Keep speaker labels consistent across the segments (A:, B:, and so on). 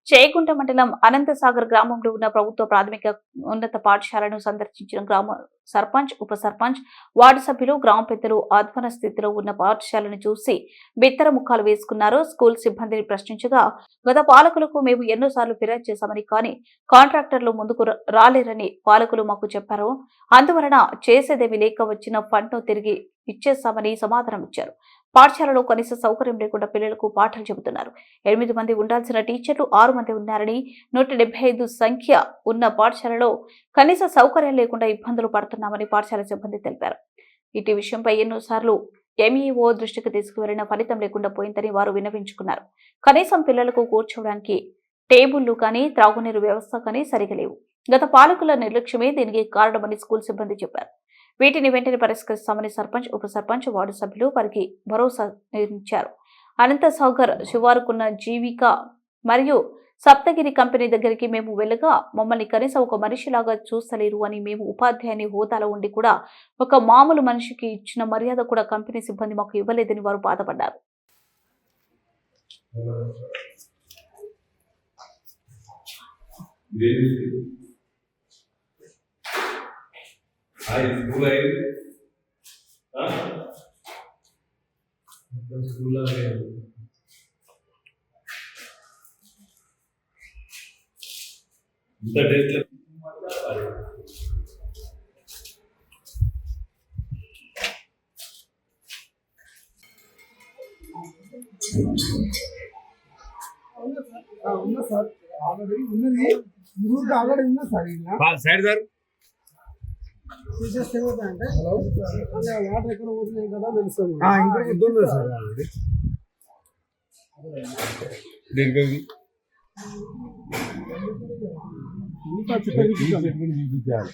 A: చేగుంట మండలం అనంతసాగర్ గ్రామంలో ఉన్న ప్రభుత్వ ప్రాథమిక ఉన్నత పాఠశాలను సందర్శించిన గ్రామ సర్పంచ్, ఉప సర్పంచ్, వార్డు సభ్యులు, గ్రామ పెద్దలు ఆధ్వర్య స్థితిలో ఉన్న పాఠశాలను చూసి బిత్తర ముఖాలు వేసుకున్నారు. స్కూల్ సిబ్బందిని ప్రశ్నించగా గత పాలకులకు మేము ఎన్నోసార్లు ఫిర్యాదు చేశామని, కానీ కాంట్రాక్టర్లు ముందుకు రాలేరని పాలకులు మాకు చెప్పారు. అందువలన చేసేదేమీ లేక వచ్చిన ఫండ్ను తిరిగి ఇచ్చేస్తామని సమాధానం ఇచ్చారు. పాఠశాలలో కనీస సౌకర్యం లేకుండా పిల్లలకు పాఠాలు చెబుతున్నారు. 8 మంది ఉండాల్సిన టీచర్లు 6 మంది ఉన్నారని, 175 సంఖ్య ఉన్న పాఠశాలలో కనీస సౌకర్యం లేకుండా ఇబ్బందులు పడుతున్నామని పాఠశాల సిబ్బంది తెలిపారు. ఇటీ విషయంపై ఎన్నోసార్లు ఎంఈఓ దృష్టికి తీసుకువెళ్లిన ఫలితం లేకుండా పోయిందని వారు విన్నవించుకున్నారు. కనీసం పిల్లలకు కూర్చోవడానికి టేబుళ్లు కానీ, త్రాగునీరు వ్యవస్థ కానీ సరిగా లేవు. గత పాలకుల నిర్లక్ష్యమే దీనికి కారణమని స్కూల్ సిబ్బంది చెప్పారు. వీటిని వెంటనే పరిష్కరిస్తామని సర్పంచ్, ఉప సర్పంచ్, వార్డు సభ్యులు వారికి భరోసా ఇచ్చారు. అనంతసాగర్ శివారుకున్న జీవిక మరియు సప్తగిరి కంపెనీ దగ్గరికి మేము వెళ్ళగా మమ్మల్ని కనీసం ఒక మనిషిలాగా చూస్తలేరు అని, మేము ఉపాధ్యాయుని హోదాలో ఉండి కూడా ఒక మామూలు మనిషికి ఇచ్చిన మర్యాద కూడా కంపెనీ సిబ్బంది మాకు ఇవ్వలేదని వారు బాధపడ్డారు.
B: సార్ ఆల్రెడీ ఉన్నది ఆల్రెడీ ఉన్నా సార్ సైడ్ సార్ తీసేస్తే అంటే వాటర్ ఎక్కడ పోతున్నాయి కదా తెలుస్తుంది. ఇంకా వద్దు సార్ ఆల్రెడీ ఇంకా చూపించాలి.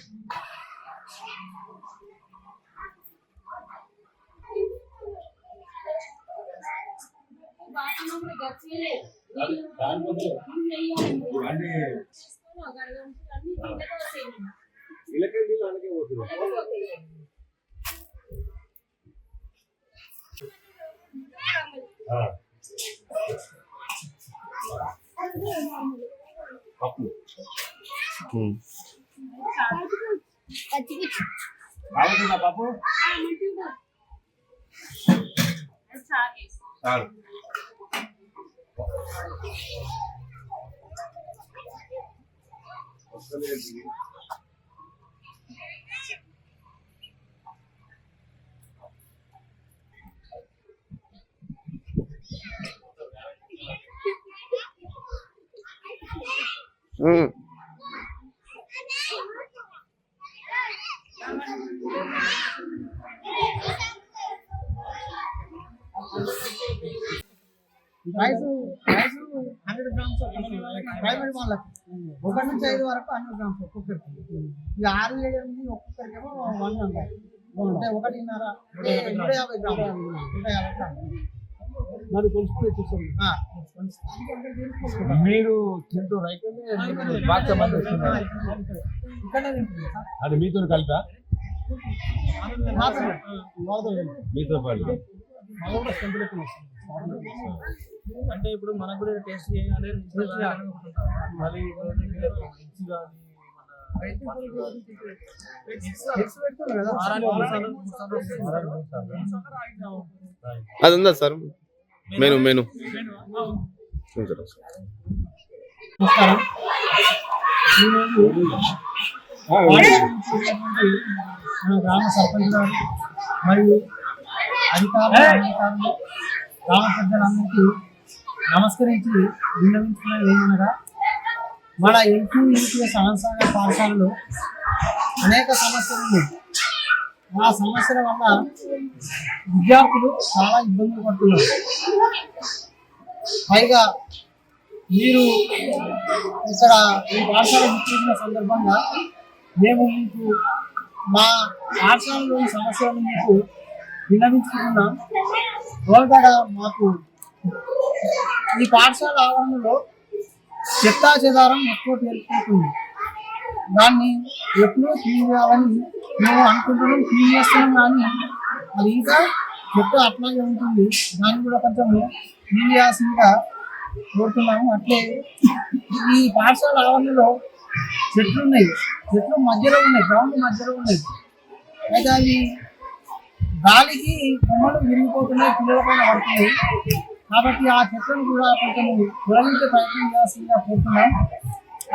B: పాపు రైస్ 100 grams ప్రైమరీ వాళ్ళకి 1 నుంచి 5 వరకు 100 grams ఒక్కొక్కరికి. ఇక 6, 7 మంది ఒక్కొక్కరికేమో 100 ఉంటాయి. అంటే 1.5 150 గ్రాములు. మరి కొలుసుకుని చూస్తాం. మీరు తింటూ రైతు అది మీతో కలిపా మీతో పాటు
C: అంటే ఇప్పుడు మనకు కూడా టేస్ట్ చేయాలి. మళ్ళీ
D: అది ఉందా సార్ మెను
B: నమస్కారం. మన గ్రామ సర్పంచ్ గారు మరియు అధికారులు, గ్రామ పెద్దలందరికీ నమస్కరించి విన్నవించుకున్నది ఏమనగా, మన ఎన్క్యూఎస్ అనంతసాగర్ పాఠశాలలో అనేక సమస్యలు ఉన్నాయి. ఆ సమస్యల వల్ల విద్యార్థులు చాలా ఇబ్బందులు పడుతున్నారు. పైగా మీరు ఇక్కడ ఈ పాఠశాల విచ్చేసిన సందర్భంగా మేము మీకు మా పాఠశాలలోని సమస్యలను మీకు విన్నవించుకుంటున్నాం. మొదటగా మాకు ఈ పాఠశాల ఆవరణలో చెత్తా చెదారం ఎక్కువ పేరుకుపోతుంది. దాన్ని ఎప్పుడూ క్లీన్ చేయాలని మేము అనుకుంటున్నాం, క్లీన్ చేస్తున్నాం. కానీ అది ఇంకా చెత్త అట్లాగే ఉంటుంది. దాన్ని కూడా కొంచెం క్లీన్ చేయాల్సిందిగా కోరుతున్నాము. అట్లే ఈ పాఠశాల ఆవరణలో చెట్లు ఉన్నాయి, చెట్లు మధ్యలో ఉన్నాయి, గ్రౌండ్ మధ్యలో ఉన్నాయి. అయితే అవి గాలికి కొమ్మలు విరిగిపోతున్నాయి, పిల్లల పైన పడుతున్నాయి. కాబట్టి ఆ చెట్లను కూడా కొంచెం తొలగించే ప్రయత్నం చేయాల్సిందిగా కోరుతున్నాం.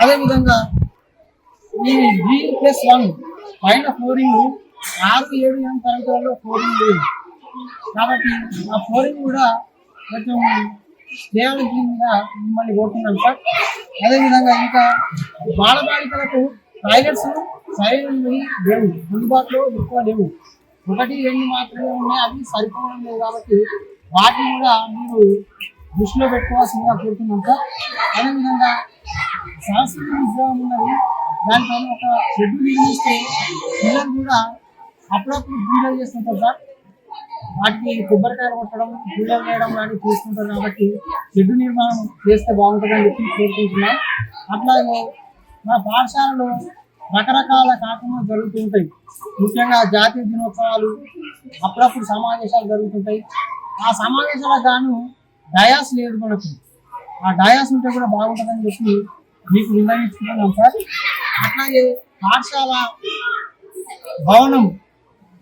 B: అదేవిధంగా ఈ G+1 పైన ఫ్లోరింగ్ 6, 7, 8 తరగతులలో ఫ్లోరింగ్ లేదు. కాబట్టి ఆ ఫ్లోరింగ్ కూడా కొంచెం చేయాల్సిందిగా మిమ్మల్ని కోరుతున్నాం సార్. అదేవిధంగా ఇంకా బాలబాలికలకు టాయిలెట్స్ సరైనవి లేవు, అందుబాటులో ఎక్కువ లేవు. 1, 2 మాత్రమే ఉన్నాయి, అవి సరిపోవడం లేదు. కాబట్టి వాటిని కూడా మీరు దృష్టిలో పెట్టుకోవాల్సిందిగా కోరుతున్నాం సార్. అదేవిధంగా సంస్కృతి విగ్రహం ఉన్నది, దానిపైన ఒక షెడ్యూల్ నిర్మిస్తే పిల్లలు కూడా అప్పుడప్పుడు పూజలు చేస్తుంటారు సార్. వాటికి కొబ్బరికాయలు కొట్టడం, పూజలు చేయడం లాంటివి చేస్తుంటారు. కాబట్టి షెడ్డు నిర్మాణం చేస్తే బాగుంటుందని చెప్పి కోరుకుంటున్నాం. అట్లాగే మా పాఠశాలలో రకరకాల కార్యక్రమాలు జరుగుతూ ఉంటాయి. ముఖ్యంగా జాతీయ దినోత్సవాలు, అప్పుడప్పుడు సమావేశాలు జరుగుతుంటాయి. ఆ సమావేశాలకు గాను డయాస్ లేదు మనకు. ఆ డయాస్ ఉంటే కూడా బాగుంటుందని చెప్పి మీకు నిర్ణయించుకుంటున్నాం సార్. అట్లాగే పాఠశాల భవనం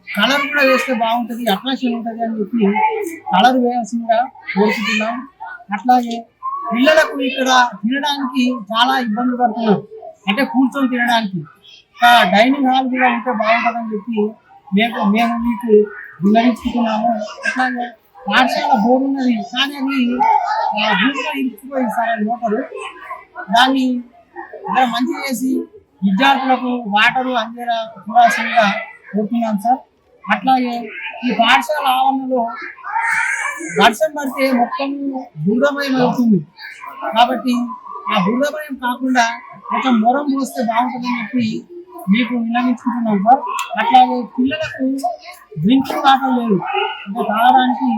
B: కలర్ కూడా వేస్తే బాగుంటుంది, అట్రాక్షన్ ఉంటుంది అని చెప్పి కలర్ వేయాల్సిందిగా కోరుకుంటున్నాం. అట్లాగే పిల్లలకు ఇక్కడ తినడానికి చాలా ఇబ్బందులు పడుతున్నారు, అంటే కూర్చొని తినడానికి డైనింగ్ హాల్ కూడా ఉంటే బాగుంటుందని చెప్పి మేము మీకు విన్నవించుకుంటున్నాము. అట్లాగే పాఠశాల బోర్డు ఉన్నది, కానీ అది భూమిలో ఇరుక్కుపోయింది సార్. అది మోటారు దాన్ని మంచి చేసి విద్యార్థులకు వాటరు అందేలా చూడాల్సిందిగా కోరుతున్నాం సార్. అట్లాగే ఈ పాఠశాల ఆవరణలో వర్షం పడితే మొత్తం బురదమయం అవుతుంది. కాబట్టి ఆ బురదమయం కాకుండా కొంచెం మొరం పోస్తే బాగుంటుందని చెప్పి మీకు విన్నవించుకుంటున్నాం సార్. అట్లాగే పిల్లలకు డ్రింకింగ్ వాటర్ లేదు, అంటే తాగడానికి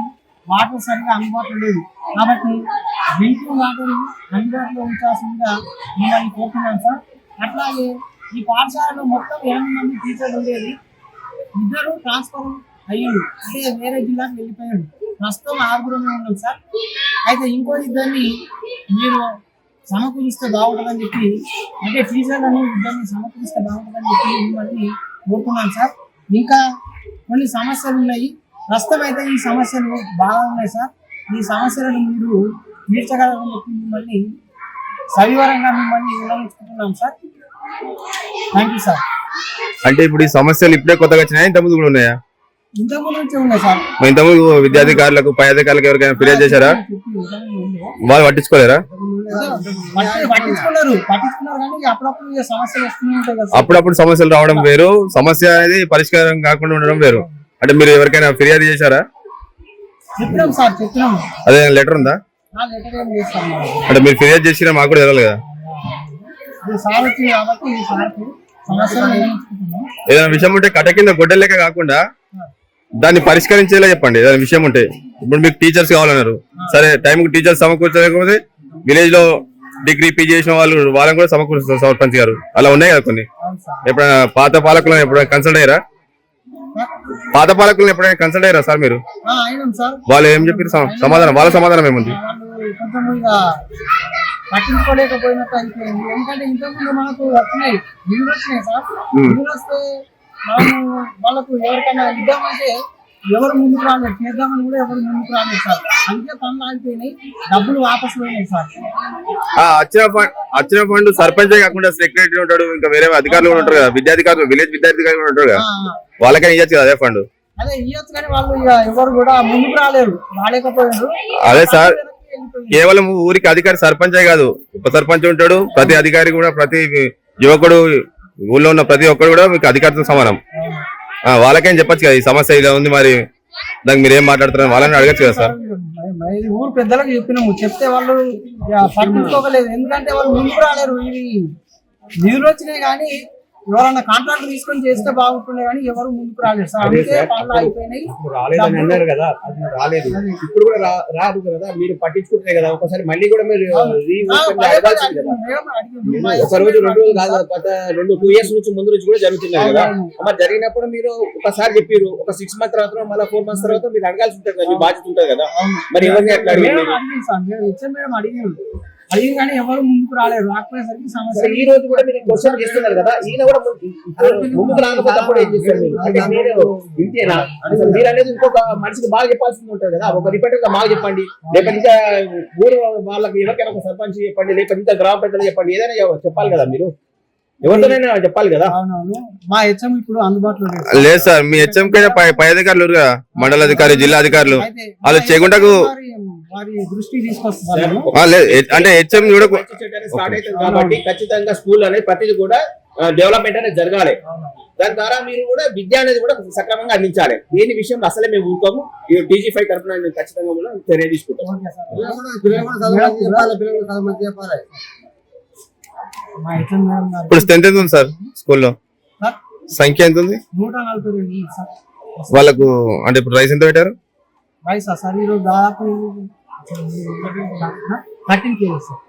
B: వాటర్ సరిగా అందుబాటులో లేదు. కాబట్టి డ్రింకింగ్ వాటర్ అందుబాటులో ఉంచాల్సిందిగా మిమ్మల్ని కోరుతున్నాం సార్. అట్లాగే ఈ పాఠశాలలో మొత్తం 8 మంది టీచర్లు ఉండేది, 2 ట్రాన్స్ఫర్ అయ్యాడు, అంటే వేరే జిల్లాకు వెళ్ళిపోయాడు. ప్రస్తుతం 6 ఉన్నాం సార్. అయితే ఇంకో 2 మీరు సమకూరిస్తే బాగుంటుందని చెప్పి, అంటే టీచర్లను 2 సమకూరిస్తే బాగుంటుందని చెప్పి మిమ్మల్ని కోరుకున్నాను సార్. ఇంకా కొన్ని సమస్యలు ఉన్నాయి, ప్రస్తుతం అయితే ఈ సమస్యలు బాగా ఉన్నాయి సార్. ఈ సమస్యలను మీరు తీర్చగలరని చెప్పి మిమ్మల్ని సవివరంగా వివరించుకుంటున్నాం సార్. Thank you sir.
D: అంటే ఇప్పుడు ఈ సమస్యలు ఇప్పుడే కొత్తగా వచ్చినాయా, ఇంతకుముందు కూడా ఉన్నాయా?
B: ఇంతకుముందు నుంచే ఉన్నాయి సార్.
D: ఇంతకుముందు విద్యాధికారులకు, పై అధికారులకు ఎవరికైనా ఫిర్యాదు చేశారా? వాళ్ళు పట్టించుకోలేరా?
B: పట్టించుకున్నారు కానీ అప్పుడప్పుడు సమస్యలు వస్తూనే ఉంటాయి కదా.
D: అప్పుడప్పుడు సమస్యలు రావడం వేరు, సమస్య అనేది పరిష్కారం కాకుండా ఉండడం వేరు. అంటే మీరు ఎవరికైనా ఫిర్యాదు చేశారా?
B: చెప్పినాం సార్, చెప్పినాం.
D: అదే లెటర్ ఉందా?
B: లెటర్ ఏం చేస్తాం,
D: అంటే మీరు ఫిర్యాదు చేసినా మాకు కూడా తెలవాలి కదా.
B: సార్ వచ్చింది కాబట్టి సార్కి సమస్యలు నిర్ణయించుకుంటున్నాం.
D: ఏదైనా విషయం ఉంటే కట్ట కింద గొడ్డల లెక్క కాకుండా దాన్ని పరిష్కరించేలా చెప్పండి. ఏదైనా విషయం ఉంటే, ఇప్పుడు మీకు టీచర్స్ కావాలన్నారు, సరే టైంకి టీచర్స్ సమకూర్చలేకపోతే విలేజ్ లో డిగ్రీ పీజీ చేసిన వాళ్ళని కూడా సమకూరుస్తారు సర్పంచ్ గారు. అలా ఉన్నాయి కదా కొన్ని. ఎప్పుడైనా పాత పాలకులను ఎప్పుడైనా కన్సల్ట్ అయ్యారా? పాత పాలకులను ఎప్పుడైనా కన్సల్ట్ అయ్యారా సార్ మీరు? వాళ్ళు ఏం చెప్పారు సమాధానం? వాళ్ళ సమాధానం ఏముంది?
B: పట్టించుకోలేకపోయినట్టు అయిపోయింది. ఎందుకంటే ఇంతకుముందు మనకు నిధులు వచ్చినాయి సార్. నిధులు వస్తే వాళ్ళకు ఎవరికైనా ఇద్దామంటే ఎవరు ముందుకు రాలేదు, చేద్దామని కూడా ఎవరు ముందుకు రాలేదు సార్. అందుకే పనులు ఆగిపోయినాయి, డబ్బులు వాపసు పోయినాయి సార్.
D: వచ్చిన ఫండ్ సర్పంచ్ కాకుండా సెక్రటరీ ఉంటాడు, ఇంకా వేరే అధికారులు కూడా ఉంటారు కదా, విద్యాధికారులు, విలేజ్ విద్యాధికారులు కూడా ఉంటారు కదా, వాళ్ళకైనా ఇవ్వచ్చు కదా అదే ఫండ్.
B: అదే ఇవ్వచ్చు కానీ వాళ్ళు ఎవరు కూడా ముందుకు రాలేరు, రాలేకపోయారు.
D: అదే సార్, కేవలం ఊరికి అధికారి సర్పంచే కాదు, ఉప సర్పంచ్ ఉంటాడు, ప్రతి అధికారి కూడా, ప్రతి యువకుడు, ఊళ్ళో ఉన్న ప్రతి ఒక్కరు కూడా మీకు అధికారితో సమానం. వాళ్ళకేం చెప్పచ్చు కదా ఈ సమస్య ఇలా ఉంది, మరి దానికి మీరు ఏం మాట్లాడుతున్నారు వాళ్ళని అడగచ్చు కదా సార్.
B: ఊరు పెద్దలకు చెప్పినాము, చెప్తే వాళ్ళు పట్టించుకోలేదు. ఎందుకంటే వాళ్ళు ముందుకు రాలేరు. ఇవి నిధులు వచ్చినాయి కానీ ఎవరన్నా కాంట్రాక్ట్ తీసుకొని చేస్తే బాగుంటుండే కానీ ఎవరు ముందుకు రాలేదు సార్. అందుకే పనులు అయిపోయినాయి.
E: రాలేదని అన్నారు కదా, అది రాలేదు, ఇప్పుడు కూడా రాదు కదా, మీరు పట్టించుకుంటే కదా. ఒకసారి మళ్ళీ కూడా మీరు ఒక రోజు 2 రోజులు కాదు, గత 2 years నుంచి ముందు నుంచి కూడా జరుగుతున్నాయి కదా. మరి జరిగినప్పుడు మీరు ఒకసారి చెప్పారు, ఒక 6 months తర్వాత మళ్ళీ 4 months తర్వాత మీరు అడగాల్సి ఉంటుంది కదా, మీ బాధ్యత ఉంటుంది కదా. మరి ఎవరిని అట్లా అడిగారు?
B: అడిగి కానీ ఎవరు ముందుకు రాలేరు. రాకపోయేసరికి సమస్య
E: సరే, ఈ రోజు కూడా మీరు క్వశ్చన్ చేస్తున్నారు కదా, ఈయన కూడా ముందుకు రాకపోతే ఏం చేస్తారు మీరు? అంటే మీరు ఇంతేనా? అసలు మీరు అనేది ఇంకొక మనిషికి బాగా చెప్పాల్సింది ఉంటుంది కదా, ఒక రిపీటర్ గా బాగా చెప్పండి, లేకపోతే ఇంకా ఊరు వాళ్ళకి ఎవరికైనా ఒక సర్పంచ్ చెప్పండి, లేకపోతే ఇంకా గ్రామ పెద్దలు చెప్పండి, ఏదైనా చెప్పాలి కదా, మీరు ఎవరితోనైనా చెప్పాలి కదా.
B: అవునవును, మా హెచ్ఎం ఇప్పుడు అందుబాటులో లేదు.
D: లేదు సార్, మీ హెచ్ఎం కైనా పై అధికారులు కదా, మండల అధికారి, జిల్లా అధికారులు,
B: అయితే
D: వాళ్ళు చేయకుండా
B: వారి దృష్టికి తీసుకొస్తున్నాను.
D: లేదు అంటే హెచ్ఎం కూడా
E: మంచి చెడ్డ అనేది స్టార్ట్ అవుతుంది కాబట్టి ఖచ్చితంగా స్కూల్ అనేది ప్రతిది కూడా డెవలప్మెంట్ అనేది జరగాలి. దాని ద్వారా మీరు కూడా విద్య అనేది కూడా సక్రమంగా అందించాలి. దేని విషయంలో అసలే మేము ఊరుకోము. ఈ TG5 తరఫున మేము ఖచ్చితంగా కూడా చర్య తీసుకుంటాం.
B: Okay sir. మా హెచ్ఎం మేడం గారు
D: ఇప్పుడు స్ట్రెంత్ ఎంత ఉంది సార్ స్కూల్లో?
B: సార్,
D: సంఖ్య ఎంత ఉంది
B: 142 సార్.
D: వాళ్ళకు? అంటే ఇప్పుడు రైస్ ఎంత పెట్టారు?
B: రైసా సార్ ఈరోజు దాదాపు 13 kg సార్.